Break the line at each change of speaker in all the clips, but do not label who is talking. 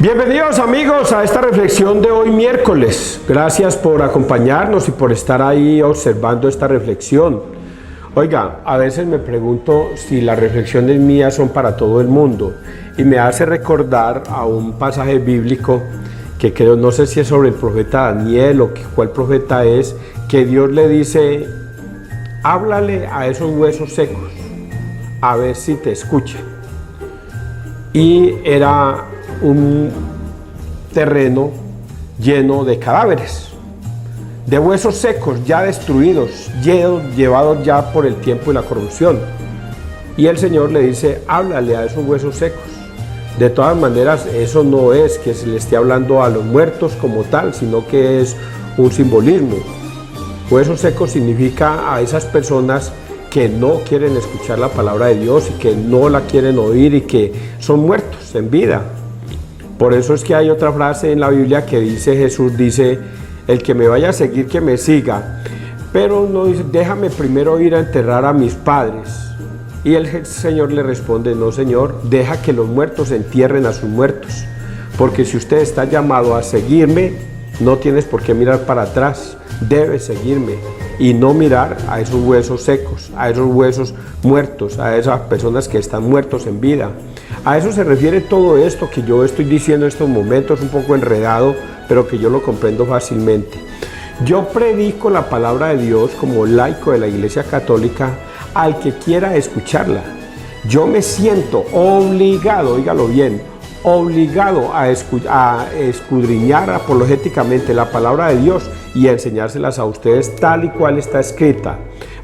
Bienvenidos amigos a esta reflexión de hoy miércoles. Gracias por acompañarnos y por estar ahí observando esta reflexión. Oiga, a veces me pregunto si las reflexiones mías son para todo el mundo y me hace recordar a un pasaje bíblico que creo, no sé si es sobre el profeta Daniel o cuál profeta es, que Dios le dice: háblale a esos huesos secos, a ver si te escuchan. Y era un terreno lleno de cadáveres, de huesos secos ya destruidos, llevados ya por el tiempo y la corrupción. Y el Señor le dice: háblale a esos huesos secos. De todas maneras, eso no es que se le esté hablando a los muertos como tal, sino que es un simbolismo. Huesos secos significa a esas personas que no quieren escuchar la palabra de Dios y que no la quieren oír y que son muertos en vida. Por eso es que hay otra frase en la Biblia que dice, Jesús dice: el que me vaya a seguir, que me siga. Pero no dice: déjame primero ir a enterrar a mis padres. Y el Señor le responde: no, Señor, deja que los muertos entierren a sus muertos. Porque si usted está llamado a seguirme, no tienes por qué mirar para atrás. Debes seguirme y no mirar a esos huesos secos, a esos huesos muertos, a esas personas que están muertos en vida. A eso se refiere todo esto que yo estoy diciendo en estos momentos, un poco enredado, pero que yo lo comprendo fácilmente. Yo predico la palabra de Dios como laico de la Iglesia Católica al que quiera escucharla. Yo me siento obligado, óigalo bien, obligado a escudriñar apologéticamente la palabra de Dios y a enseñárselas a ustedes tal y cual está escrita,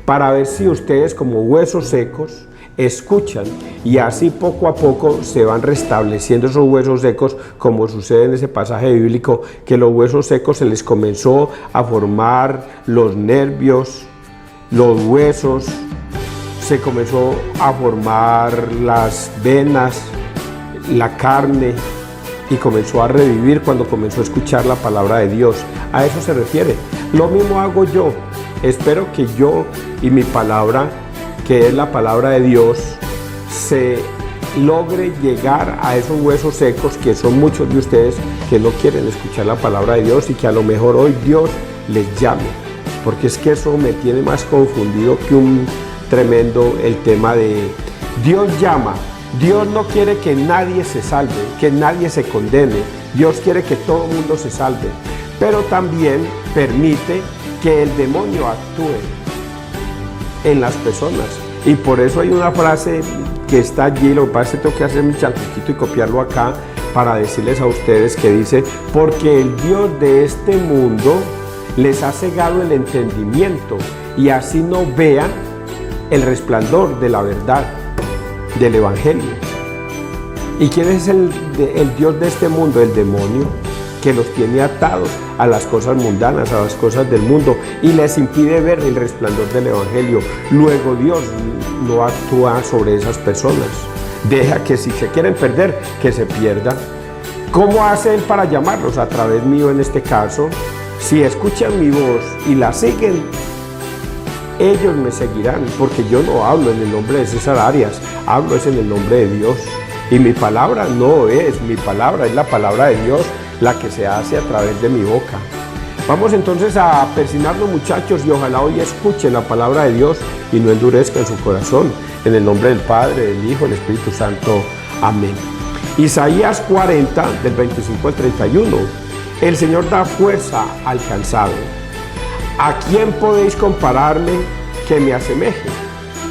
para ver si ustedes, como huesos secos, escuchan, y así poco a poco se van restableciendo esos huesos secos, como sucede en ese pasaje bíblico, que los huesos secos se les comenzó a formar los nervios, los huesos, se comenzó a formar las venas, la carne, y comenzó a revivir cuando comenzó a escuchar la palabra de Dios. A eso se refiere. Lo mismo hago yo. Espero que yo y mi palabra, que es la palabra de Dios, se logre llegar a esos huesos secos, que son muchos de ustedes que no quieren escuchar la palabra de Dios y que a lo mejor hoy Dios les llame, porque es que eso me tiene más confundido que un tremendo el tema de Dios llama. Dios no quiere que nadie se salve, que nadie se condene. Dios quiere que todo el mundo se salve, pero también permite que el demonio actúe en las personas. Y por eso hay una frase que está allí, lo que pasa es que tengo que hacer mi chanquito y copiarlo acá para decirles a ustedes, que dice: porque el Dios de este mundo les ha cegado el entendimiento y así no vean el resplandor de la verdad, del Evangelio. ¿Y quién es el Dios de este mundo? El demonio, que los tiene atados a las cosas mundanas, a las cosas del mundo, y les impide ver el resplandor del Evangelio. Luego Dios no actúa sobre esas personas. Deja que, si se quieren perder, que se pierdan. ¿Cómo hace Él para llamarlos? A través mío, en este caso. Si escuchan mi voz y la siguen, ellos me seguirán, porque yo no hablo en el nombre de César Arias, hablo es en el nombre de Dios. Y mi palabra no es mi palabra, es la palabra de Dios la que se hace a través de mi boca. Vamos entonces a persignarnos, muchachos, y ojalá hoy escuchen la palabra de Dios y no endurezcan su corazón. En el nombre del Padre, del Hijo, del Espíritu Santo. Amén. Isaías 40, del 25 al 31. El Señor da fuerza al cansado. ¿A quién podéis compararme que me asemeje?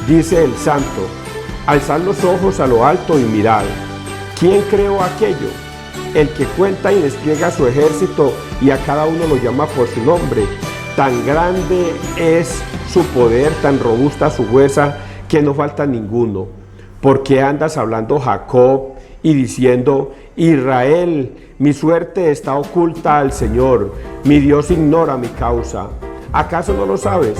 Dice el Santo. Alzad los ojos a lo alto y mirad. ¿Quién creó aquello? El que cuenta y despliega su ejército y a cada uno lo llama por su nombre. Tan grande es su poder, tan robusta su fuerza, que no falta ninguno. ¿Por qué andas hablando, Jacob, y diciendo: Israel, mi suerte está oculta al Señor, mi Dios ignora mi causa? ¿Acaso no lo sabes?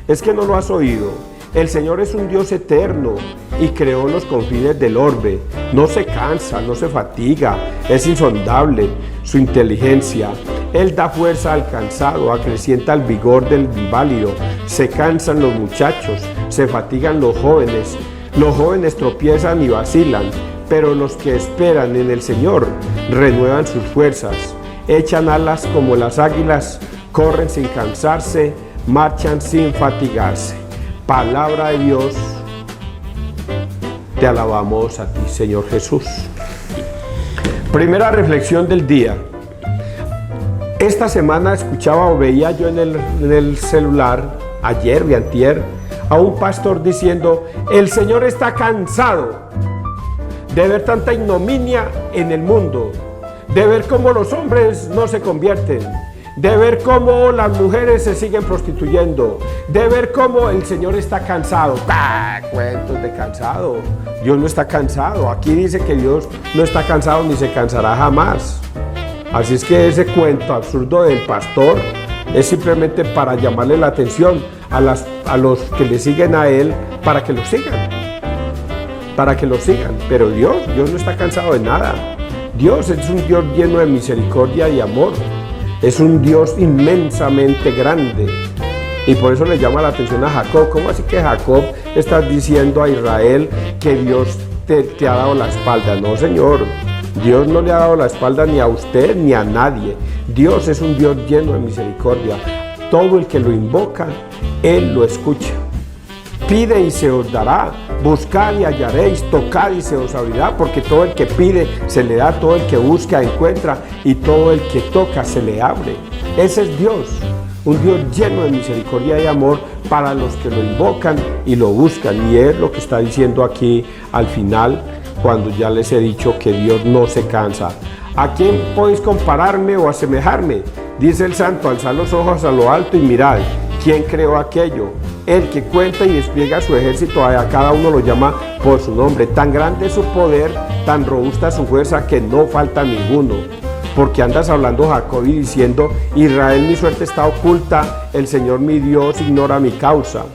¿Es que no lo has oído? El Señor es un Dios eterno y creó los confines del orbe. No se cansa, no se fatiga, es insondable su inteligencia. Él da fuerza al cansado, acrecienta el vigor del inválido. Se cansan los muchachos, se fatigan los jóvenes tropiezan y vacilan, pero los que esperan en el Señor renuevan sus fuerzas, echan alas como las águilas, corren sin cansarse, marchan sin fatigarse. Palabra de Dios, te alabamos a ti, Señor Jesús. Primera reflexión del día. Esta semana escuchaba o veía yo en el celular, ayer y antier, a un pastor diciendo: el Señor está cansado de ver tanta ignominia en el mundo, de ver cómo los hombres no se convierten, de ver cómo las mujeres se siguen prostituyendo, de ver cómo el Señor está cansado. ¡Ah! Cuentos de cansado. Dios no está cansado. Aquí dice que Dios no está cansado ni se cansará jamás. Así es que ese cuento absurdo del pastor es simplemente para llamarle la atención a los que le siguen a él, para que lo sigan. Pero Dios no está cansado de nada. Dios es un Dios lleno de misericordia y amor. Es un Dios inmensamente grande. Y por eso le llama la atención a Jacob. ¿Cómo así que Jacob está diciendo a Israel que Dios te ha dado la espalda? No, Señor. Dios no le ha dado la espalda ni a usted ni a nadie. Dios es un Dios lleno de misericordia. Todo el que lo invoca, Él lo escucha. Pide y se os dará, buscad y hallaréis, tocad y se os abrirá, porque todo el que pide se le da, todo el que busca encuentra, y todo el que toca se le abre. Ese es Dios, un Dios lleno de misericordia y amor para los que lo invocan y lo buscan. Y es lo que está diciendo aquí al final, cuando ya les he dicho que Dios no se cansa. ¿A quién podéis compararme o asemejarme? Dice el santo: alzad los ojos a lo alto y mirad. ¿Quién creó aquello? El que cuenta y despliega su ejército, a cada uno lo llama por su nombre. Tan grande es su poder, tan robusta su fuerza, que no falta ninguno. Porque andas hablando, Jacob, y diciendo: Israel, mi suerte está oculta, el Señor mi Dios ignora mi causa.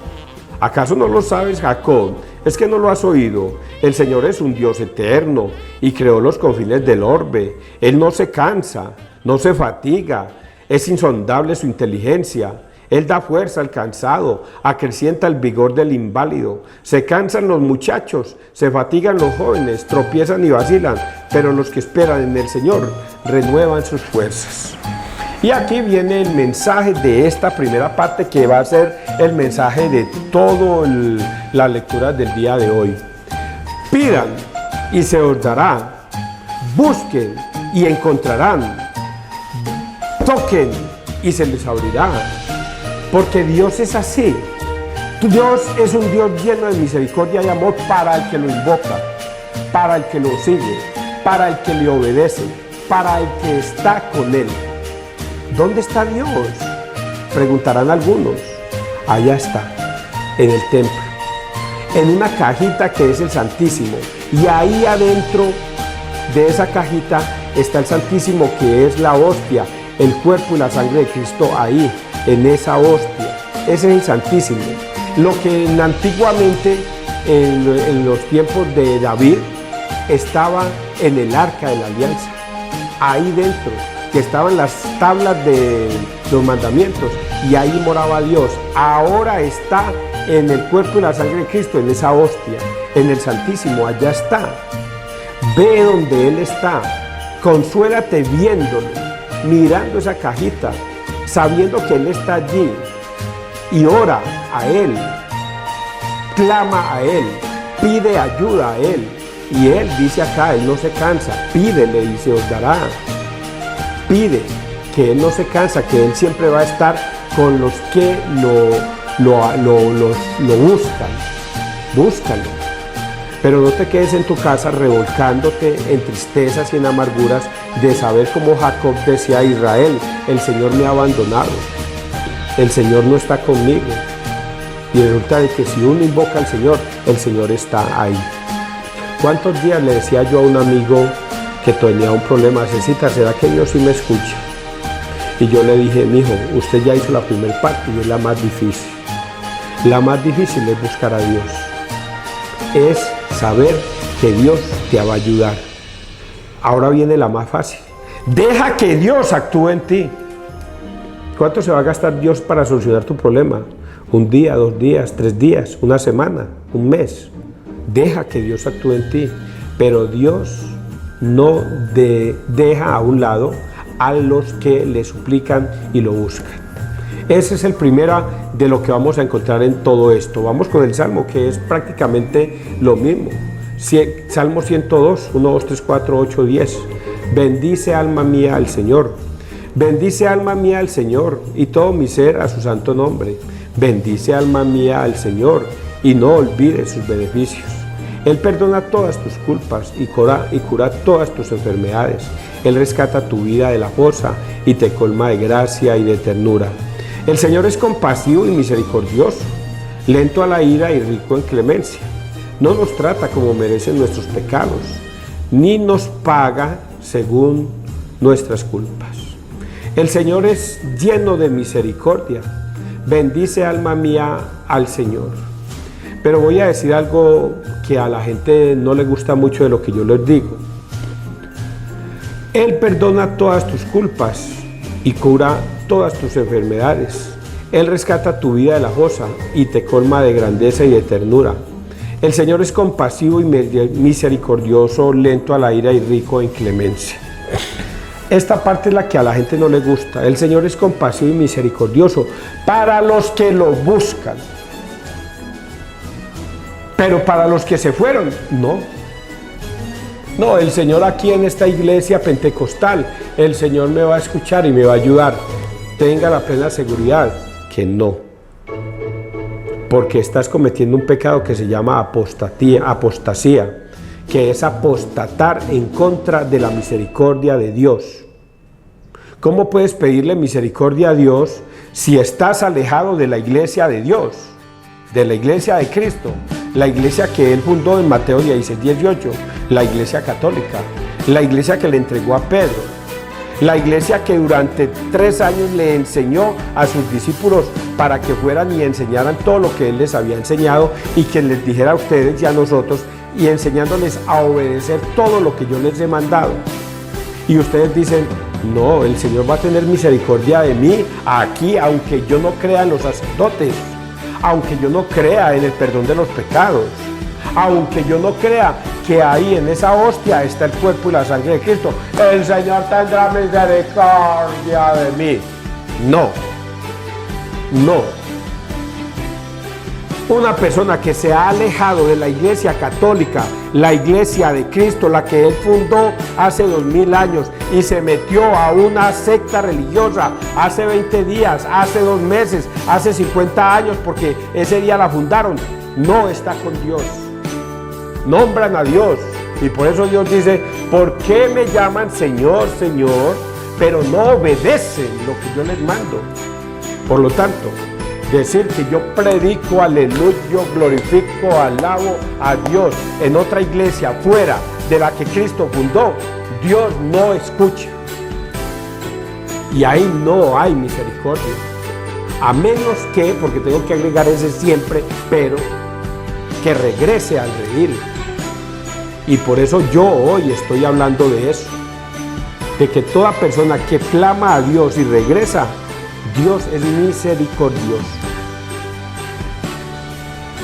¿Acaso no lo sabes, Jacob? ¿Es que no lo has oído? El Señor es un Dios eterno y creó los confines del orbe. Él no se cansa, no se fatiga, es insondable su inteligencia. Él da fuerza al cansado, acrecienta el vigor del inválido. Se cansan los muchachos, se fatigan los jóvenes, tropiezan y vacilan, pero los que esperan en el Señor renuevan sus fuerzas. Y aquí viene el mensaje de esta primera parte, que va a ser el mensaje de toda la lectura del día de hoy. Pidan y se os dará, busquen y encontrarán, toquen y se les abrirá. Porque Dios es así. Dios es un Dios lleno de misericordia y amor para el que lo invoca, para el que lo sigue, para el que le obedece, para el que está con Él. ¿Dónde está Dios? Preguntarán algunos. Allá está, en el templo, en una cajita que es el Santísimo. Y ahí adentro de esa cajita está el Santísimo, que es la hostia, el cuerpo y la sangre de Cristo ahí, en esa hostia. Ese es el Santísimo. Lo que antiguamente, en los tiempos de David, estaba en el Arca de la Alianza, ahí dentro, que estaban las tablas de los mandamientos, y ahí moraba Dios. Ahora está en el cuerpo y la sangre de Cristo, en esa hostia, en el Santísimo. Allá está. Ve donde Él está, consuélate viéndolo, mirando esa cajita, sabiendo que Él está allí, y ora a Él, clama a Él, pide ayuda a Él. Y Él dice acá, Él no se cansa, pídele y se os dará. Pide, que Él no se cansa, que Él siempre va a estar con los que lo buscan. Búscalo. Pero no te quedes en tu casa revolcándote en tristezas y en amarguras de saber, como Jacob decía a Israel: el Señor me ha abandonado, el Señor no está conmigo. Y resulta de que si uno invoca al Señor, el Señor está ahí. ¿Cuántos días le decía yo a un amigo que tenía un problema? Cecita, ¿será que Dios sí me escucha? Y yo le dije: mijo, usted ya hizo la primera parte y es la más difícil. La más difícil es buscar a Dios. Es saber que Dios te va a ayudar. Ahora viene la más fácil. Deja que Dios actúe en ti. ¿Cuánto se va a gastar Dios para solucionar tu problema? ¿Un día, 2 días, 3 días, una semana, un mes? Deja que Dios actúe en ti. pero Dios no deja a un lado a los que le suplican y lo buscan. Ese es el primero de lo que vamos a encontrar en todo esto. Vamos con el Salmo, que es prácticamente lo mismo. Salmo 102, 1, 2, 3, 4, 8, 10. Bendice alma mía al Señor. Bendice alma mía al Señor y todo mi ser a su santo nombre. Bendice alma mía al Señor y no olvides sus beneficios. Él perdona todas tus culpas y cura todas tus enfermedades. Él rescata tu vida de la fosa y te colma de gracia y de ternura. El Señor es compasivo y misericordioso, lento a la ira y rico en clemencia. No nos trata como merecen nuestros pecados, ni nos paga según nuestras culpas. El Señor es lleno de misericordia. Bendice alma mía al Señor. Pero voy a decir algo que a la gente no le gusta mucho de lo que yo les digo. Él perdona todas tus culpas y cura todas tus enfermedades. Él rescata tu vida de la fosa y te colma de grandeza y de ternura. El Señor es compasivo y misericordioso, lento a la ira y rico en clemencia. Esta parte es la que a la gente no le gusta. El Señor es compasivo y misericordioso para los que lo buscan. Pero para los que se fueron, no. No, el Señor aquí en esta iglesia pentecostal, el Señor me va a escuchar y me va a ayudar. Tenga la plena seguridad que no. Porque estás cometiendo un pecado que se llama apostasía, que es apostatar en contra de la misericordia de Dios. ¿Cómo puedes pedirle misericordia a Dios si estás alejado de la iglesia de Dios, de la iglesia de Cristo, la iglesia que Él fundó en Mateo 16, 18, la iglesia católica, la iglesia que le entregó a Pedro, la iglesia que durante 3 años le enseñó a sus discípulos para que fueran y enseñaran todo lo que Él les había enseñado y que les dijera a ustedes y a nosotros, y enseñándoles a obedecer todo lo que yo les he mandado? Y ustedes dicen, no, el Señor va a tener misericordia de mí aquí, aunque yo no crea en los sacerdotes, aunque yo no crea en el perdón de los pecados, aunque yo no crea que ahí en esa hostia está el cuerpo y la sangre de Cristo, el Señor tendrá misericordia de mí. No, no. Una persona que se ha alejado de la iglesia católica, la iglesia de Cristo, la que Él fundó hace 2000 años y se metió a una secta religiosa hace 20 días, hace 2 meses, hace 50 años, porque ese día la fundaron, no está con Dios. Nombran a Dios y por eso Dios dice, ¿por qué me llaman Señor, Señor, pero no obedecen lo que yo les mando? Por lo tanto, decir que yo predico, aleluya, glorifico, alabo a Dios en otra iglesia fuera de la que Cristo fundó, Dios no escucha. Y ahí no hay misericordia. A menos que, porque tengo que agregar ese siempre, pero que regrese al redil. Y por eso yo hoy estoy hablando de eso. De que toda persona que clama a Dios y regresa, Dios es misericordioso.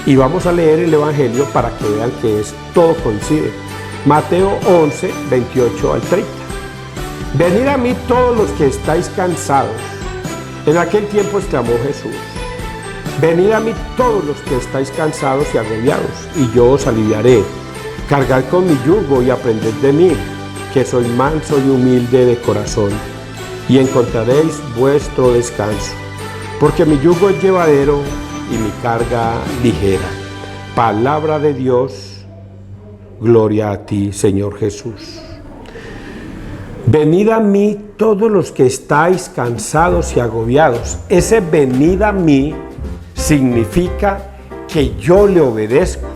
Y vamos a leer el Evangelio para que vean que todo coincide. Mateo 11, 28 al 30. Venid a mí todos los que estáis cansados. En aquel tiempo exclamó Jesús. Venid a mí todos los que estáis cansados y agobiados, y yo os aliviaré. Cargad con mi yugo y aprended de mí, que soy manso y humilde de corazón, y encontraréis vuestro descanso, porque mi yugo es llevadero y mi carga ligera. Palabra de Dios, gloria a ti, Señor Jesús. Venid a mí todos los que estáis cansados y agobiados. Ese venid a mí significa que yo le obedezco,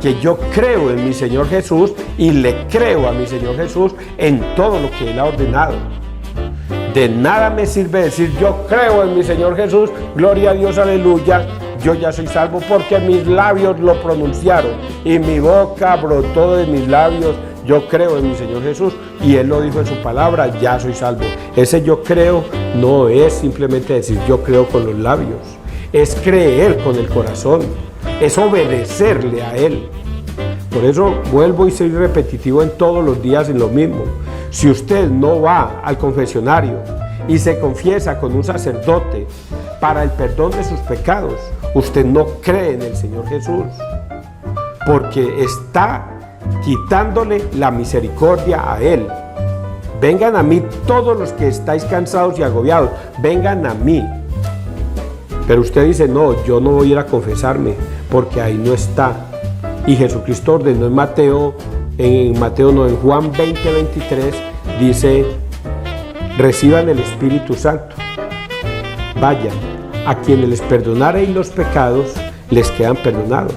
que yo creo en mi Señor Jesús y le creo a mi Señor Jesús en todo lo que Él ha ordenado. De nada me sirve decir yo creo en mi Señor Jesús, gloria a Dios, aleluya, yo ya soy salvo, porque mis labios lo pronunciaron y mi boca brotó de mis labios. Yo creo en mi Señor Jesús y Él lo dijo en su palabra, ya soy salvo. Ese yo creo no es simplemente decir yo creo con los labios, es creer con el corazón, es obedecerle a Él. por eso vuelvo y soy repetitivo en todos los días en lo mismo. Si usted no va al confesionario y se confiesa con un sacerdote para el perdón de sus pecados, usted no cree en el Señor Jesús, porque está quitándole la misericordia a Él. Vengan a mí todos los que estáis cansados y agobiados, vengan a mí. Pero usted dice, no, yo no voy a ir a confesarme, porque ahí no está. Y Jesucristo ordenó en Mateo no, en Juan 20:23, dice, reciban el Espíritu Santo. Vayan, a quienes les perdonareis los pecados, les quedan perdonados.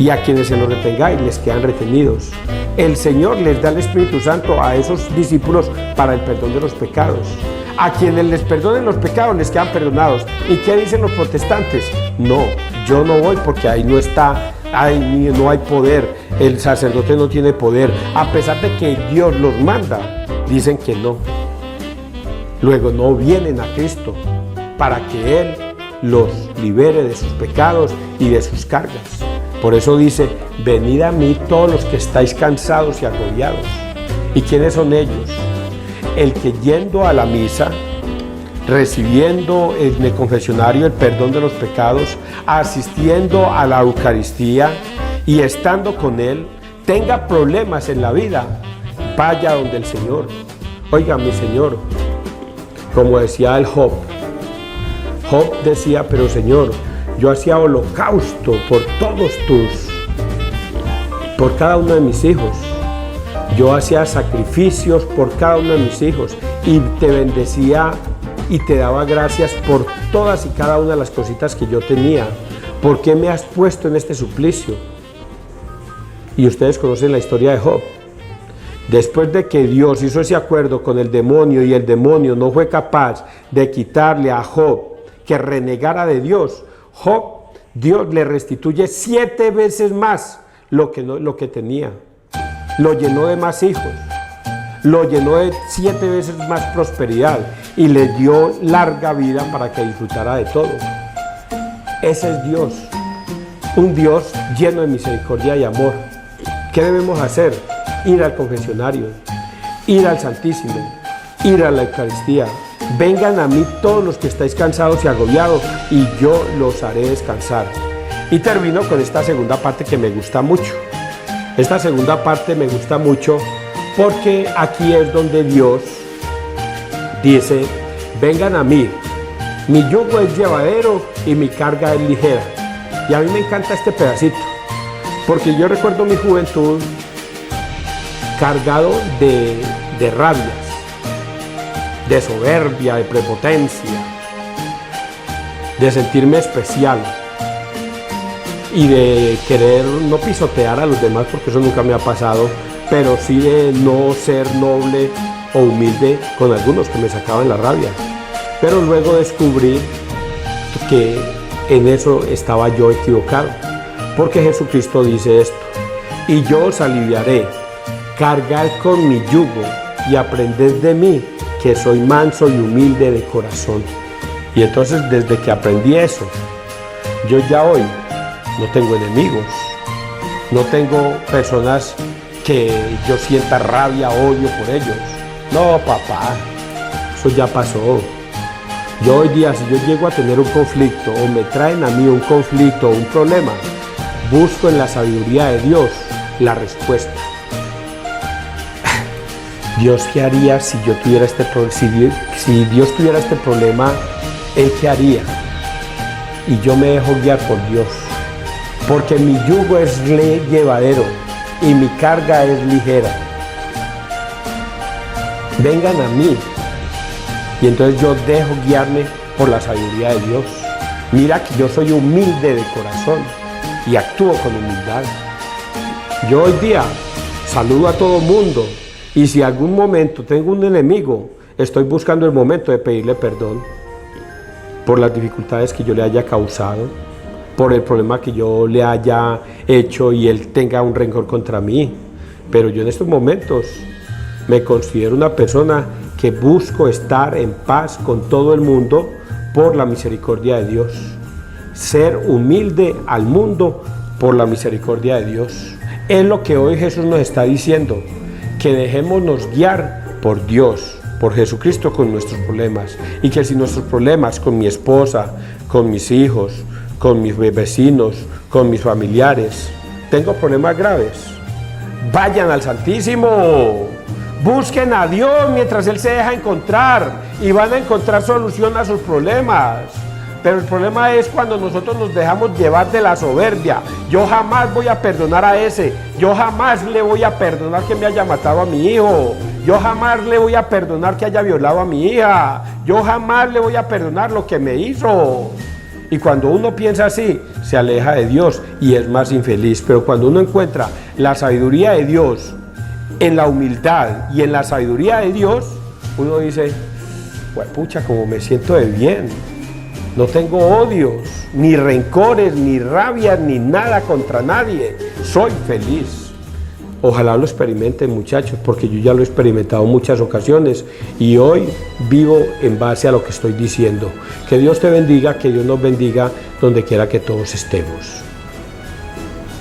Y a quienes se los retengáis, les quedan retenidos. El Señor les da el Espíritu Santo a esos discípulos para el perdón de los pecados. A quienes les perdonen los pecados, les quedan perdonados. ¿Y qué dicen los protestantes? No, yo no voy porque ahí no está, ahí no hay poder, el sacerdote no tiene poder. A pesar de que Dios los manda, dicen que no. Luego no vienen a Cristo para que Él los libere de sus pecados y de sus cargas. Por eso dice, venid a mí todos los que estáis cansados y agobiados. ¿Y quiénes son ellos? El que yendo a la misa, recibiendo en el confesionario el perdón de los pecados, asistiendo a la Eucaristía y estando con Él, tenga problemas en la vida, vaya donde el Señor. Oiga, mi Señor, como decía el Job decía, pero Señor, yo hacía holocausto por cada uno de mis hijos. Yo hacía sacrificios por cada uno de mis hijos y te bendecía y te daba gracias por todas y cada una de las cositas que yo tenía. ¿Por qué me has puesto en este suplicio? Y ustedes conocen la historia de Job. Después de que Dios hizo ese acuerdo con el demonio y el demonio no fue capaz de quitarle a Job que renegara de Dios, Dios le restituye 7 veces más lo que tenía. Lo llenó de más hijos, lo llenó de 7 veces más prosperidad y le dio larga vida para que disfrutara de todo. Ese es Dios, un Dios lleno de misericordia y amor. ¿Qué debemos hacer? Ir al confesionario, ir al Santísimo, ir a la Eucaristía. Vengan a mí todos los que estáis cansados y agobiados y yo los haré descansar. Y termino con esta segunda parte que me gusta mucho. Esta segunda parte me gusta mucho porque aquí es donde Dios dice, vengan a mí, mi yugo es llevadero y mi carga es ligera. Y a mí me encanta este pedacito, porque yo recuerdo mi juventud cargado de rabias, de soberbia, de prepotencia, de sentirme especial y de querer no pisotear a los demás, porque eso nunca me ha pasado, pero sí de no ser noble o humilde con algunos que me sacaban la rabia. Pero luego descubrí que en eso estaba yo equivocado, porque Jesucristo dice esto, y yo os aliviaré, cargad con mi yugo y aprended de mí, que soy manso y humilde de corazón. Y entonces desde que aprendí eso, yo ya hoy no tengo enemigos, no tengo personas que yo sienta rabia, odio por ellos. No, papá, eso ya pasó. Yo hoy día, si yo llego a tener un conflicto o me traen a mí un conflicto o un problema, busco en la sabiduría de Dios la respuesta. Dios, ¿qué haría si yo tuviera este problema? Si Dios tuviera este problema, ¿Él qué haría? Y yo me dejo guiar por Dios, porque mi yugo es llevadero y mi carga es ligera. Vengan a mí. Y entonces yo dejo guiarme por la sabiduría de Dios. Mira que yo soy humilde de corazón y actúo con humildad. Yo hoy día saludo a todo mundo y si algún momento tengo un enemigo, estoy buscando el momento de pedirle perdón por las dificultades que yo le haya causado, por el problema que yo le haya hecho y él tenga un rencor contra mí. Pero yo en estos momentos me considero una persona que busco estar en paz con todo el mundo por la misericordia de Dios. Ser humilde al mundo por la misericordia de Dios. Es lo que hoy Jesús nos está diciendo, que dejémonos guiar por Dios, por Jesucristo con nuestros problemas, y que si nuestros problemas con mi esposa, con mis hijos, con mis vecinos, con mis familiares, tengo problemas graves, vayan al Santísimo, busquen a Dios mientras Él se deja encontrar y van a encontrar solución a sus problemas. Pero el problema es cuando nosotros nos dejamos llevar de la soberbia. Yo jamás voy a perdonar a ese, yo jamás le voy a perdonar que me haya matado a mi hijo, yo jamás le voy a perdonar que haya violado a mi hija, yo jamás le voy a perdonar lo que me hizo. Y cuando uno piensa así, se aleja de Dios y es más infeliz. Pero cuando uno encuentra la sabiduría de Dios en la humildad y en la sabiduría de Dios, uno dice, pucha, como me siento de bien. No tengo odios, ni rencores, ni rabias, ni nada contra nadie. Soy feliz. Ojalá lo experimenten, muchachos, porque yo ya lo he experimentado en muchas ocasiones y hoy vivo en base a lo que estoy diciendo. Que Dios te bendiga, que Dios nos bendiga donde quiera que todos estemos.